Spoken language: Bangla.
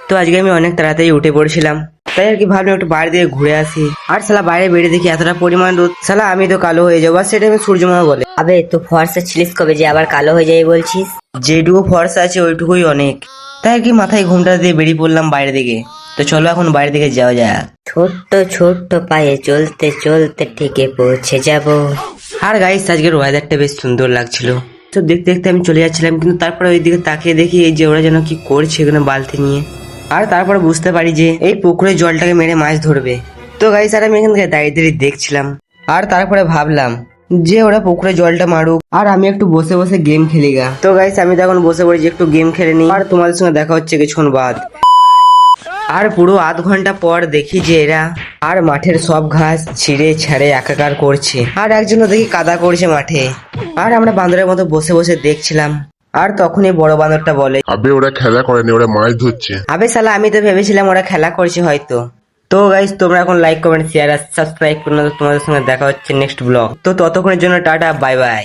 তো আজকে আমি অনেক তাড়াতাড়ি উঠে পড়েছিলাম, তাই আর কি ভাবলাম একটু বাইরে দিয়ে ঘুরে আসি। আর শালা বাইরে বেরিয়ে দেখি এতটা পরিমাণ রোদ, শালা আমি তো কালো হয়ে যাবো। আর সেটা আমি সূর্যমামা বলে, আবে তো ফর্সা ছিলিস কবে যে আবার কালো হয়ে যাবে বলছিস? যেটুকু ফর্সা আছে ওইটুকুই অনেক। তাই আর কি মাথায় ঘুমটা দিয়ে বেরিয়ে পড়লাম বাইরে দিকে। তো চলো এখন বাইরে দিকে যাওয়া যাক। ছোট্ট ছোট্ট পায়ে চলতে চলতে ঠিকই পৌঁছে যাব। আর গাইস আজকের ওয়েদারটা বেশ সুন্দর লাগছিল। তো দেখতে দেখতে আমি চলে যাচ্ছিলাম, কিন্তু তারপরে ওই দিকে তাকিয়ে দেখি এই যে ওরা যেন কি করছে এখানে বালতি নিয়ে। আর তারপরে বুঝতে পারি যে এই পুকুরের জলটাকে মেরে মাছ ধরবে। তো গাইস আর আমি এখান থেকে দাঁড়িয়ে দাঁড়িয়ে দেখছিলাম। আর তারপরে ভাবলাম যে ওরা পুকুরে জলটা মারুক আর আমি একটু বসে বসে গেম খেলি গা। তো গাইস আমি তখন বসে পড়েছি একটু গেম খেলে নিই। আর তোমাদের সঙ্গে দেখা হচ্ছে কিছুক্ষণ বাদ। আর পুরো আধ ঘন্টা পর দেখি যে এরা আর মাঠের সব ঘাস ছিঁড়ে ছেড়ে একাকার করছে, আর একজনও দেখি কাদা করছে মাঠে। আর আমরা বান্দরের মতো বসে বসে দেখছিলাম। আর তখনই বড় বান্দরটা বলে, আবে ওরা খেলা করেনি, ওরা মাছ ধরছে। আবে শালা আমি তো ভেবেছিলাম ওরা খেলা করছে হয়তো। তো গাইস তোমরা এখন লাইক কমেন্ট শেয়ার আর সাবস্ক্রাইব করো না। তো তোমাদের সঙ্গে দেখা হচ্ছে নেক্সট ব্লগ। তো ততক্ষণের জন্য টাটা, বাই বাই।